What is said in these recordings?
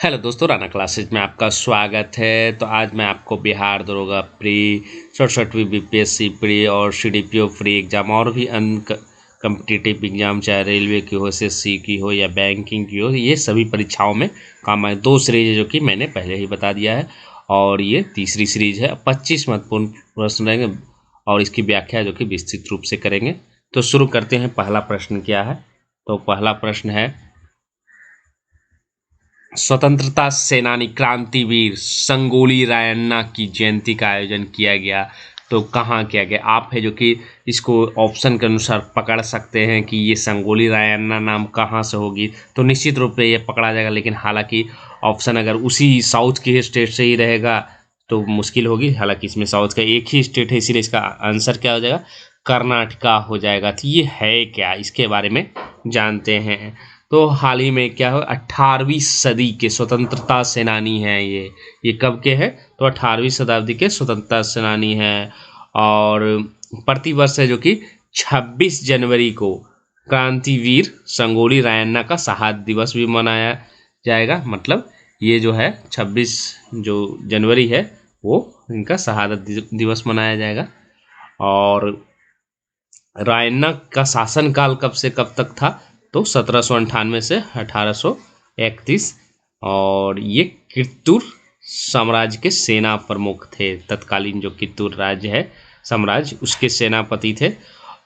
Hello दोस्तों, Rana classes में आपका स्वागत है। तो आज मैं आपको बिहार दरोगा प्री, 67वीं बीपीएससी प्री और सीडीपीओ प्री एग्ज़ाम और भी अन्य कम्पिटिटिव एग्ज़ाम, चाहे रेलवे की हो, एसएससी की हो या बैंकिंग की हो, ये सभी परीक्षाओं में काम आए। 2 सीरीज है जो कि मैंने पहले ही बता दिया है और ये तीसरी सीरीज है। 25 महत्वपूर्ण प्रश्न रहेंगे और इसकी व्याख्या जो कि विस्तृत रूप से करेंगे। तो शुरू करते हैं। पहला प्रश्न क्या है? तो पहला प्रश्न है, स्वतंत्रता सेनानी क्रांतिवीर संगोली रायन्ना की जयंती का आयोजन किया गया। तो कहाँ किया गया? आप है जो कि इसको ऑप्शन के अनुसार पकड़ सकते हैं कि ये संगोली रायन्ना नाम कहाँ से होगी। तो निश्चित रूप से ये पकड़ा जाएगा, लेकिन हालांकि ऑप्शन अगर उसी साउथ के स्टेट से ही रहेगा तो मुश्किल होगी। हालांकि इसमें साउथ का एक ही स्टेट है, इसीलिए इसका आंसर क्या हो जाएगा? कर्नाटका हो जाएगा। तो ये है क्या, इसके बारे में जानते हैं। तो हाल ही में क्या हो, 18वीं सदी के स्वतंत्रता सेनानी हैं ये कब के हैं? तो 18वीं शताब्दी के स्वतंत्रता सेनानी हैं। और प्रतिवर्ष है जो कि 26 जनवरी को क्रांतिवीर संगोली रायन्ना का शहादत दिवस भी मनाया जाएगा। मतलब ये जो है 26 जो जनवरी है वो इनका शहादत दिवस मनाया जाएगा। और रायन्ना का शासनकाल कब से कब तक था? तो 1798 से 1831। और ये कित्तूर साम्राज्य के सेना प्रमुख थे। तत्कालीन जो कित्तूर राज्य है साम्राज्य, उसके सेनापति थे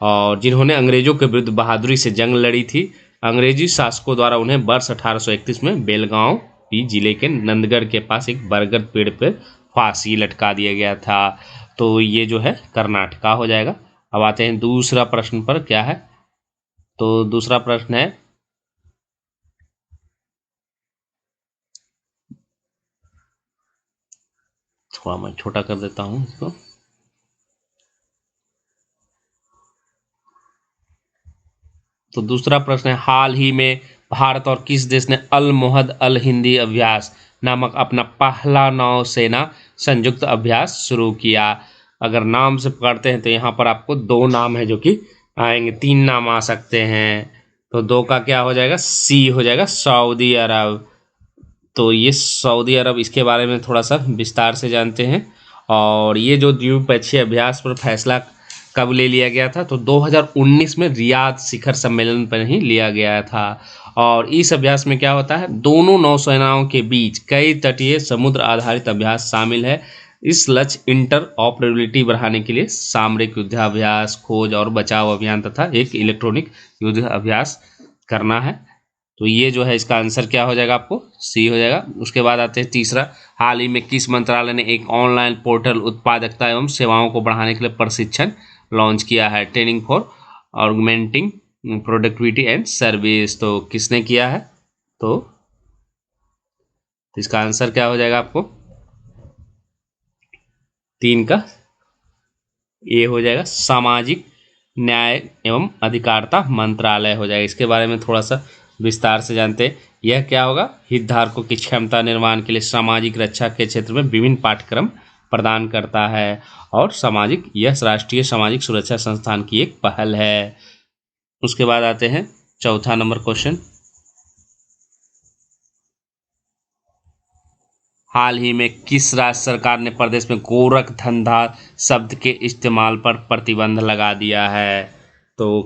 और जिन्होंने अंग्रेजों के विरुद्ध बहादुरी से जंग लड़ी थी। अंग्रेजी शासकों द्वारा उन्हें वर्ष 1831 में बेलगांव जिले के नंदगढ़ के पास एक बरगद पेड़ पर फांसी लटका दिया गया था। तो ये जो है कर्नाटका हो जाएगा। अब आते हैं दूसरा प्रश्न पर। क्या है? तो दूसरा प्रश्न है, थोड़ा मैं छोटा कर देता हूं इसको। तो दूसरा प्रश्न है, हाल ही में भारत और किस देश ने अल मोहद अल हिंदी अभ्यास नामक अपना पहला नौसेना संयुक्त अभ्यास शुरू किया? अगर नाम से पकड़ते हैं तो यहाँ पर आपको 2 नाम है जो कि आएंगे, 3 नाम आ सकते हैं। तो 2 का क्या हो जाएगा? सी हो जाएगा, सऊदी अरब। तो ये सऊदी अरब, इसके बारे में थोड़ा सा विस्तार से जानते हैं। और ये जो द्विपक्षीय अभ्यास पर फैसला कब ले लिया गया था? तो 2019 में रियाद शिखर सम्मेलन पर ही लिया गया था। और इस अभ्यास में क्या होता है? दोनों नौसेनाओं के बीच कई तटीय समुद्र आधारित अभ्यास शामिल है। इस लक्ष्य इंटर ऑपरेबिलिटी बढ़ाने के लिए सामरिक युद्धाभ्यास, खोज और बचाव अभियान तथा एक इलेक्ट्रॉनिक युद्ध अभ्यास करना है। तो ये जो है इसका आंसर क्या हो जाएगा? आपको सी हो जाएगा। उसके बाद आते हैं तीसरा, हाल ही में किस मंत्रालय ने एक ऑनलाइन पोर्टल उत्पादकता एवं सेवाओं को बढ़ाने के लिए प्रशिक्षण लॉन्च किया है? Training for augmenting productivity and service. तो किसने किया है? तो इसका आंसर क्या हो जाएगा? आपको 3 का ए हो जाएगा, सामाजिक न्याय एवं अधिकारिता मंत्रालय हो जाएगा। इसके बारे में थोड़ा सा विस्तार से जानते हैं। यह क्या होगा? हितधारकों की क्षमता निर्माण के लिए सामाजिक रक्षा के क्षेत्र में विभिन्न पाठ्यक्रम प्रदान करता है। और यह राष्ट्रीय सामाजिक सुरक्षा संस्थान की एक पहल है। उसके बाद आते हैं चौथा नंबर क्वेश्चन, हाल ही में किस राज्य सरकार ने प्रदेश में गोरख धंधा शब्द के इस्तेमाल पर प्रतिबंध लगा दिया है? तो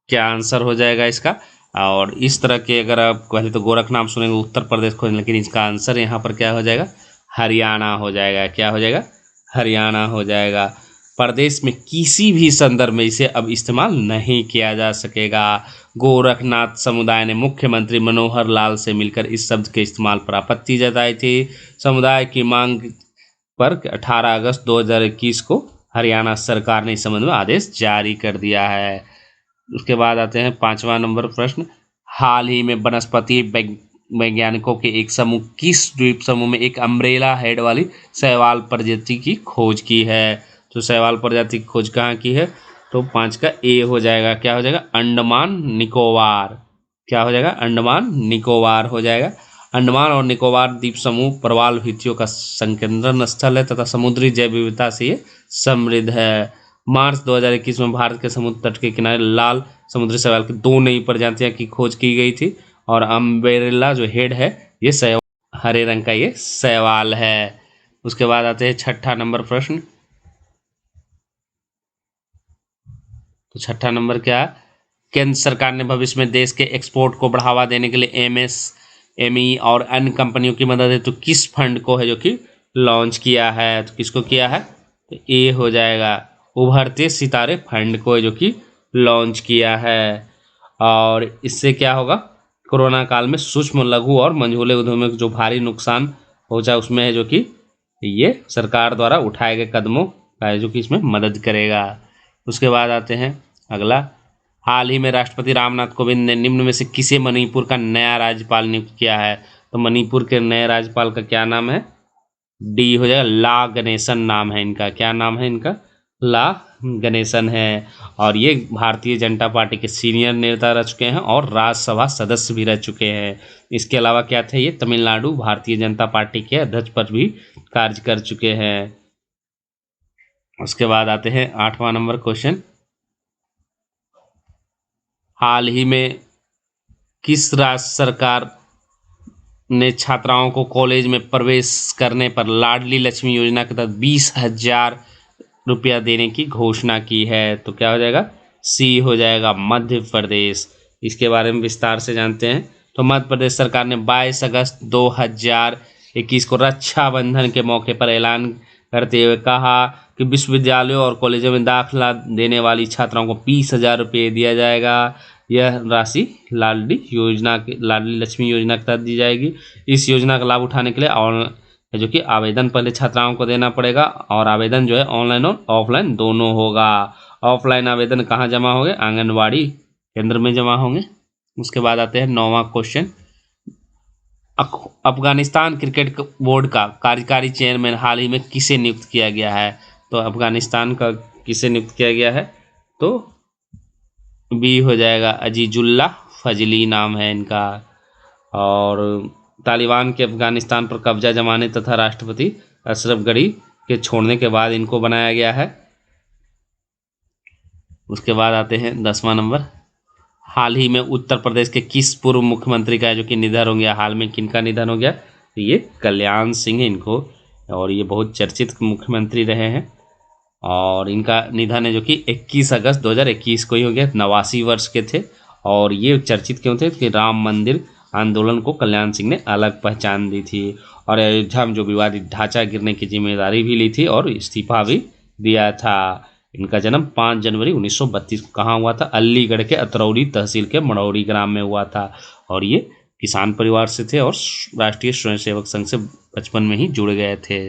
क्या आंसर हो जाएगा इसका? और इस तरह के अगर आप पहले तो गोरख नाम सुनेंगे उत्तर प्रदेश खोजें, लेकिन इसका आंसर यहाँ पर क्या हो जाएगा? हरियाणा हो जाएगा। क्या हो जाएगा? हरियाणा हो जाएगा। प्रदेश में किसी भी संदर्भ में इसे अब इस्तेमाल नहीं किया जा सकेगा। गोरखनाथ समुदाय ने मुख्यमंत्री मनोहर लाल से मिलकर इस शब्द के इस्तेमाल पर आपत्ति जताई थी। समुदाय की मांग पर 18 अगस्त 2021 को हरियाणा सरकार ने इस संबंध में आदेश जारी कर दिया है। उसके बाद आते हैं 5वां नंबर प्रश्न, हाल ही में वनस्पति वैज्ञानिकों के एक समूह किस द्वीप समूह में एक अम्ब्रेला हेड वाली शैवाल प्रजाति की खोज की है? तो शैवाल प्रजाति की खोज कहाँ की है? तो 5 का ए हो जाएगा। क्या हो जाएगा? अंडमान निकोबार। क्या हो जाएगा? अंडमान निकोबार हो जाएगा। अंडमान और निकोबार द्वीप समूह प्रवाल भित्तियों का संकेंद्रण स्थल है तथा समुद्री जैव विविधता से ये समृद्ध है। मार्च 2021 में भारत के समुद्र तट के किनारे लाल समुद्री शैवाल की 2 नई प्रजातियां की खोज की गई थी। और अम्ब्रेला जो हेड है ये हरे रंग का ये शैवाल है। उसके बाद आते हैं छठा नंबर प्रश्न। तो छठा नंबर क्या, केंद्र सरकार ने भविष्य में देश के एक्सपोर्ट को बढ़ावा देने के लिए एमएसएमई और अन्य कंपनियों की मदद हेतु किस फंड को है जो कि लॉन्च किया है? तो किसको किया है? तो ये हो जाएगा उभरते सितारे फंड को है जो कि लॉन्च किया है। और इससे क्या होगा, कोरोना काल में सूक्ष्म लघु और मंझोले उद्योगों में जो भारी नुकसान पहुंचा उसमें है जो कि ये सरकार द्वारा उठाए गए कदमों का है जो कि इसमें मदद करेगा। उसके बाद आते हैं अगला, हाल ही में राष्ट्रपति रामनाथ कोविंद ने निम्न में से किसे मणिपुर का नया राज्यपाल नियुक्त किया है? तो मणिपुर के नए राज्यपाल का क्या नाम है? डी हो जाएगा, ला गणेशन नाम है इनका। क्या नाम है इनका? ला गणेशन है। और ये भारतीय जनता पार्टी के सीनियर नेता रह चुके हैं और राज्यसभा सदस्य भी रह चुके हैं। इसके अलावा क्या थे, ये तमिलनाडु भारतीय जनता पार्टी के अध्यक्ष पद भी कार्य कर चुके हैं। उसके बाद आते हैं 8वां नंबर क्वेश्चन, हाल ही में किस राज्य सरकार ने छात्राओं को कॉलेज में प्रवेश करने पर लाडली लक्ष्मी योजना के तहत 20,000 रुपया देने की घोषणा की है? तो क्या हो जाएगा? सी हो जाएगा, मध्य प्रदेश। इसके बारे में विस्तार से जानते हैं। तो मध्य प्रदेश सरकार ने 22 अगस्त 2021 को रक्षाबंधन के मौके पर ऐलान करते हुए कहा कि विश्वविद्यालयों और कॉलेजों में दाखिला देने वाली छात्राओं को 20,000 रुपये दिया जाएगा। यह राशि लाडली लक्ष्मी योजना के तहत दी जाएगी। इस योजना का लाभ उठाने के लिए जो कि आवेदन पहले छात्राओं को देना पड़ेगा और आवेदन जो है ऑनलाइन और ऑफलाइन दोनों होगा। ऑफलाइन आवेदन कहाँ जमा होंगे? आंगनवाड़ी केंद्र में जमा होंगे। उसके बाद आते हैं 9वां क्वेश्चन, अफगानिस्तान क्रिकेट बोर्ड का कार्यकारी चेयरमैन हाल ही में किसे नियुक्त किया गया है? तो अफगानिस्तान का किसे नियुक्त किया गया है? तो बी हो जाएगा, अजीजुल्ला फजली नाम है इनका। और तालिबान के अफगानिस्तान पर कब्जा जमाने तथा राष्ट्रपति अशरफ गनी के छोड़ने के बाद इनको बनाया गया है। उसके बाद आते हैं 10वां नंबर, हाल ही में उत्तर प्रदेश के किस पूर्व मुख्यमंत्री का है जो कि निधन हो गया? हाल में किनका निधन हो गया? तो ये कल्याण सिंह इनको, और ये बहुत चर्चित मुख्यमंत्री रहे हैं और इनका निधन है जो कि 21 अगस्त 2021 को ही हो गया। 89 वर्ष के थे। और ये चर्चित क्यों थे? कि राम मंदिर आंदोलन को कल्याण सिंह ने अलग पहचान दी थी और अयोध्या में जो विवादित ढांचा गिरने की जिम्मेदारी भी ली थी और इस्तीफा भी दिया था। इनका जन्म 5 जनवरी 1932 को कहाँ हुआ था? अलीगढ़ के अतरौली तहसील के मड़ौरी ग्राम में हुआ था। और ये किसान परिवार से थे और राष्ट्रीय स्वयंसेवक संघ से बचपन में ही जुड़ गए थे।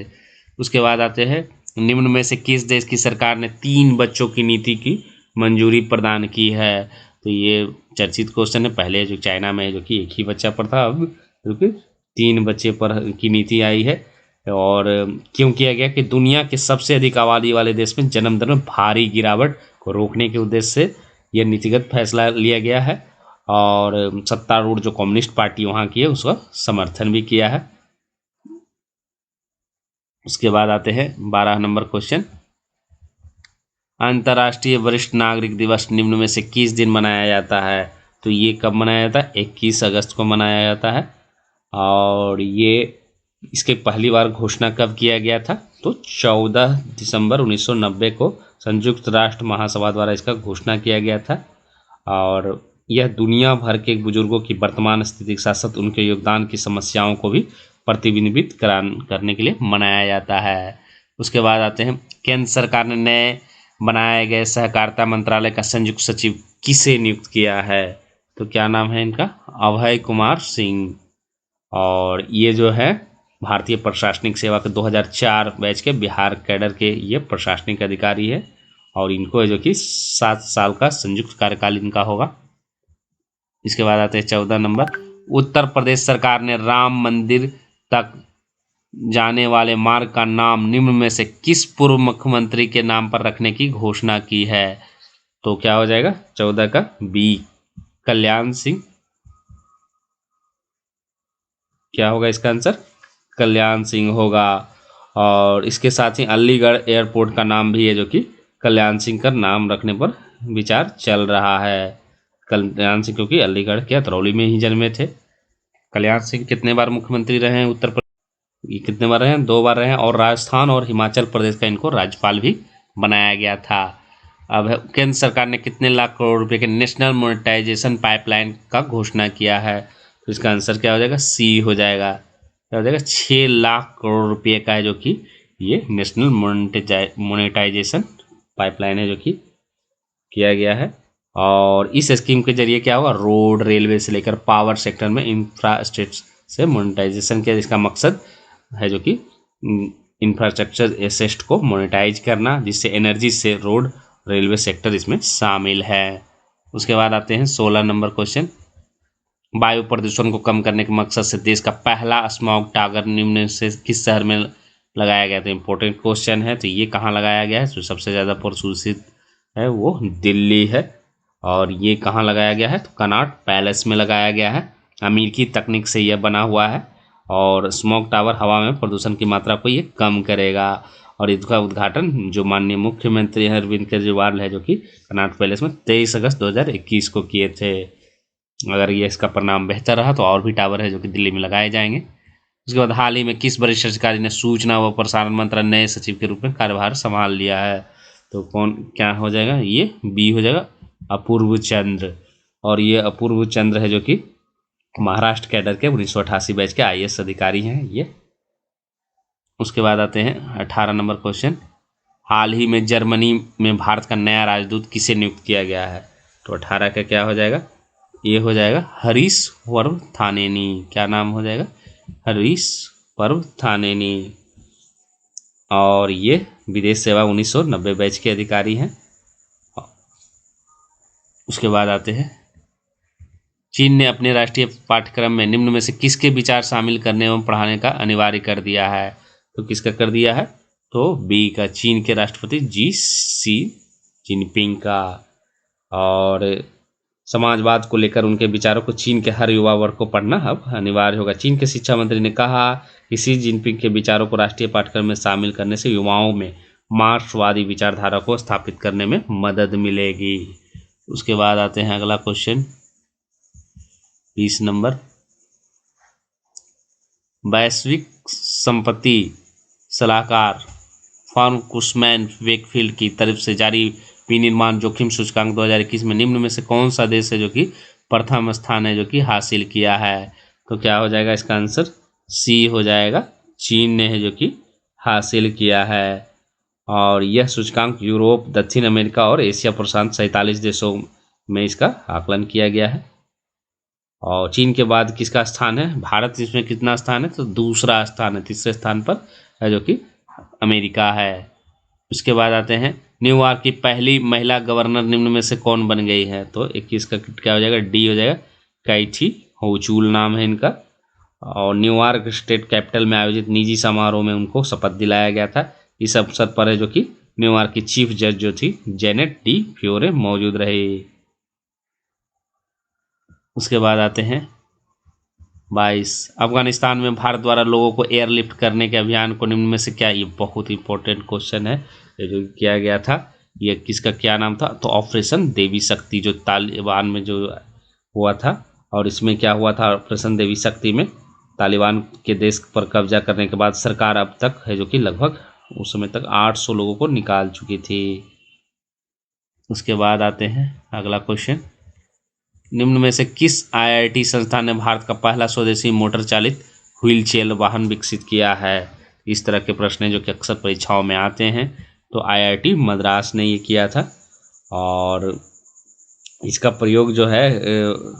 उसके बाद आते हैं, निम्न में से किस देश की सरकार ने 3 बच्चों की नीति की मंजूरी प्रदान की है? तो ये चर्चित क्वेश्चन है। पहले जो चाइना में जो कि 1 ही बच्चा पर था, अब जो कि 3 बच्चे पर की नीति आई है। और क्यों किया गया? कि दुनिया के सबसे अधिक आबादी वाले देश में जन्म दर में भारी गिरावट को रोकने के उद्देश्य से यह नीतिगत फैसला लिया गया है। और सत्तारूढ़ जो कम्युनिस्ट पार्टी वहाँ की है उसका समर्थन भी किया है। उसके बाद आते हैं 12 नंबर क्वेश्चन, अंतर्राष्ट्रीय वरिष्ठ नागरिक दिवस निम्न में से किस दिन मनाया जाता है? तो ये कब मनाया जाता है? 21 अगस्त को मनाया जाता है। और ये इसके पहली बार घोषणा कब किया गया था? तो 14 दिसंबर 1990 को संयुक्त राष्ट्र महासभा द्वारा इसका घोषणा किया गया था। और यह दुनिया भर के बुजुर्गों की वर्तमान स्थिति के साथ साथ उनके योगदान की समस्याओं को भी प्रतिबिंबित करने के लिए मनाया जाता है। उसके बाद आते हैं, केंद्र सरकार ने नए बनाए गए सहकारिता मंत्रालय का संयुक्त सचिव किसे नियुक्त किया है? तो क्या नाम है इनका? अभय कुमार सिंह। और ये जो है भारतीय प्रशासनिक सेवा के 2004 बैच के बिहार कैडर के ये प्रशासनिक अधिकारी है और इनको है जो कि 7 साल का संयुक्त कार्यकाल इनका होगा। इसके बाद आते हैं 14 नंबर, उत्तर प्रदेश सरकार ने राम मंदिर तक जाने वाले मार्ग का नाम निम्न में से किस पूर्व मुख्यमंत्री के नाम पर रखने की घोषणा की है? तो क्या हो जाएगा 14 का? बी, कल्याण सिंह। क्या होगा इसका आंसर? कल्याण सिंह होगा। और इसके साथ ही अलीगढ़ एयरपोर्ट का नाम भी है जो कि कल्याण सिंह का नाम रखने पर विचार चल रहा है। कल्याण सिंह क्योंकि अलीगढ़ के अतरौली में ही जन्मे थे। कल्याण सिंह कितने बार मुख्यमंत्री रहे हैं उत्तर प्रदेश? ये कितने बार रहे हैं? 2 बार रहे हैं। और राजस्थान और हिमाचल प्रदेश का इनको राज्यपाल भी बनाया गया था। अब केंद्र सरकार ने कितने लाख करोड़ रुपए के नेशनल मोनेटाइजेशन पाइपलाइन का घोषणा किया है? तो इसका आंसर क्या हो जाएगा? सी हो जाएगा। क्या हो जाएगा? 6 लाख करोड़ रुपए का है जो कि ये नेशनल मोनेटाइजेशन पाइपलाइन है जो कि किया गया है। और इस स्कीम के जरिए क्या होगा? रोड, रेलवे से लेकर पावर सेक्टर में इंफ्रास्ट्रक्चर से मोनेटाइजेशन किया, जिसका मकसद है जो कि इंफ्रास्ट्रक्चर एसेट को मोनेटाइज करना, जिससे एनर्जी से रोड, रेलवे सेक्टर इसमें शामिल है। उसके बाद आते हैं 16 नंबर क्वेश्चन। वायु प्रदूषण को कम करने के मकसद से देश का पहला स्मॉग टावर निम्न से किस शहर में लगाया गया? तो इंपॉर्टेंट क्वेश्चन है। तो ये कहाँ लगाया गया है? तो सबसे ज़्यादा प्रदूषित है वो दिल्ली है। और ये कहाँ लगाया गया है? तो कनॉट पैलेस में लगाया गया है। अमेरिकी तकनीक से यह बना हुआ है। और स्मॉग टावर हवा में प्रदूषण की मात्रा को ये कम करेगा। और इसका उद्घाटन जो माननीय मुख्यमंत्री अरविंद केजरीवाल है जो कि कनॉट पैलेस में 23 अगस्त 2021 को किए थे। अगर ये इसका परिणाम बेहतर रहा तो और भी टावर है जो कि दिल्ली में लगाए जाएंगे। उसके बाद हाल ही में किस वरिष्ठ अधिकारी ने सूचना व प्रसारण मंत्रालय नए सचिव के रूप में कार्यभार संभाल लिया है? तो कौन क्या हो जाएगा? ये बी हो जाएगा, अपूर्व चंद्र। और ये अपूर्व चंद्र है जो कि महाराष्ट्र कैडर के 1988 बैच के IAS अधिकारी हैं ये। उसके बाद आते हैं 18 नंबर क्वेश्चन। हाल ही में जर्मनी में भारत का नया राजदूत किसे नियुक्त किया गया है? तो 18 का क्या हो जाएगा? ये हो जाएगा हरीश वर्धथानेनी। क्या नाम हो जाएगा? हरीश वर्धथानेनी। और ये विदेश सेवा 1990 बैच के अधिकारी हैं। उसके बाद आते हैं, चीन ने अपने राष्ट्रीय पाठ्यक्रम में निम्न में से किसके विचार शामिल करने एवं पढ़ाने का अनिवार्य कर दिया है? तो किसका कर दिया है? तो बी का, चीन के राष्ट्रपति Xi जिनपिंग का। और समाजवाद को लेकर उनके विचारों को चीन के हर युवा वर्ग को पढ़ना अब अनिवार्य होगा। चीन के शिक्षा मंत्री ने कहा कि शी जिनपिंग के विचारों को राष्ट्रीय पाठ्यक्रम में शामिल करने से युवाओं में मार्क्सवादी विचारधारा को स्थापित करने में मदद मिलेगी। उसके बाद आते हैं अगला क्वेश्चन 20 नंबर। वैश्विक संपत्ति सलाहकार फर्म कुशमैन वेकफील्ड की तरफ से जारी विनिर्माण जोखिम सूचकांक 2021 में निम्न में से कौन सा देश है जो कि प्रथम स्थान है जो कि हासिल किया है? तो क्या हो जाएगा इसका आंसर? सी हो जाएगा, चीन ने है जो कि हासिल किया है। और यह सूचकांक यूरोप, दक्षिण अमेरिका और एशिया प्रशांत 47 देशों में इसका आकलन किया गया है। और चीन के बाद किसका स्थान है? भारत इसमें कितना स्थान है? तो दूसरा स्थान है। तीसरे स्थान पर है जो कि अमेरिका है। उसके बाद आते हैं, न्यूयॉर्क की पहली महिला गवर्नर निम्न में से कौन बन गई है? तो 21 का क्या हो जाएगा? डी हो जाएगा, कैथी होचुल नाम है इनका। और न्यूयॉर्क स्टेट कैपिटल में आयोजित निजी समारोह में उनको शपथ दिलाया गया था। इस अवसर पर है जो कि न्यूयॉर्क की चीफ जज जो थी जेनेट डी फ्योरे मौजूद रही। उसके बाद आते हैं 22, अफगानिस्तान में भारत द्वारा लोगों को एयरलिफ्ट करने के अभियान को निम्न में से क्या? ये बहुत इंपॉर्टेंट क्वेश्चन है। ये जो किया गया था, ये किसका क्या नाम था? तो ऑपरेशन देवी शक्ति, जो तालिबान में जो हुआ था। और इसमें क्या हुआ था? ऑपरेशन देवी शक्ति में तालिबान के देश पर कब्जा करने के बाद सरकार अब तक है जो कि लगभग उस समय तक 800 लोगों को निकाल चुकी थी। उसके बाद आते हैं अगला क्वेश्चन, निम्न में से किस IIT संस्थान ने भारत का पहला स्वदेशी मोटर चालित व्हील चेयर वाहन विकसित किया है? इस तरह के प्रश्न जो कि अक्सर परीक्षाओं में आते हैं। तो IIT मद्रास ने ये किया था। और इसका प्रयोग जो है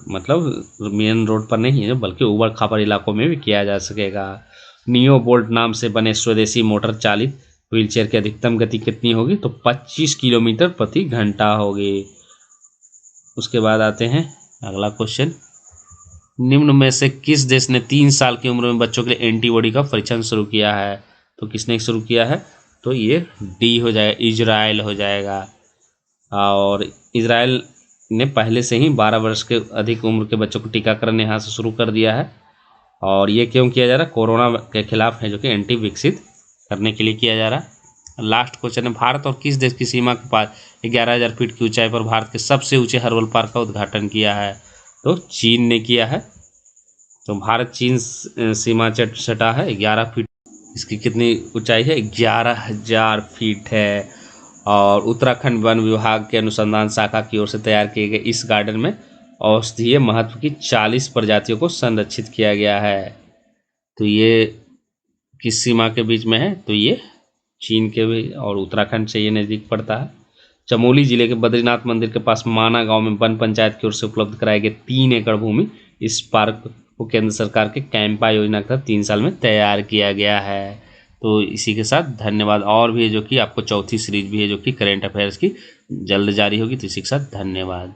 मतलब मेन रोड पर नहीं है बल्कि उबड़ खाबड़ इलाकों में भी किया जा सकेगा। नियो बोल्ट नाम से बने स्वदेशी मोटर चालित व्हीलचेयर की अधिकतम गति कितनी होगी? तो 25 किलोमीटर प्रति घंटा होगी। उसके बाद आते हैं अगला क्वेश्चन, निम्न में से किस देश ने 3 साल की उम्र में बच्चों के लिए एंटीबॉडी का परीक्षण शुरू किया है? तो किसने शुरू किया है? तो ये डी हो जाएगा, इजराइल हो जाएगा। और इजराइल ने पहले से ही 12 वर्ष के अधिक उम्र के बच्चों को टीकाकरण यहाँ से शुरू कर दिया है। और ये क्यों किया जा रहा है? कोरोना के खिलाफ है जो कि एंटी विकसित करने के लिए किया जा रहा है। लास्ट क्वेश्चन है, भारत और किस देश की सीमा के पास 11,000 फीट की ऊंचाई पर भारत के सबसे ऊंचे हर्बल पार्क का उद्घाटन किया है? तो चीन ने किया है। तो भारत चीन सीमा सटा है 11 फीट। इसकी कितनी ऊंचाई है? 11,000 फीट है। और उत्तराखंड वन विभाग के अनुसंधान शाखा की ओर से तैयार किए गए इस गार्डन में औषधीय महत्व की 40 प्रजातियों को संरक्षित किया गया है। तो ये किस सीमा के बीच में है? तो ये चीन के भी और उत्तराखंड से ये नज़दीक पड़ता है। चमोली जिले के बद्रीनाथ मंदिर के पास माना गांव में वन पंचायत की ओर से उपलब्ध कराए गए 3 एकड़ भूमि इस पार्क को केंद्र सरकार के कैंपा योजना के तहत 3 साल में तैयार किया गया है। तो इसी के साथ धन्यवाद। और भी है जो कि आपको चौथी सीरीज भी है जो कि करेंट अफेयर्स की जल्द जारी होगी। तो इसी के साथ धन्यवाद।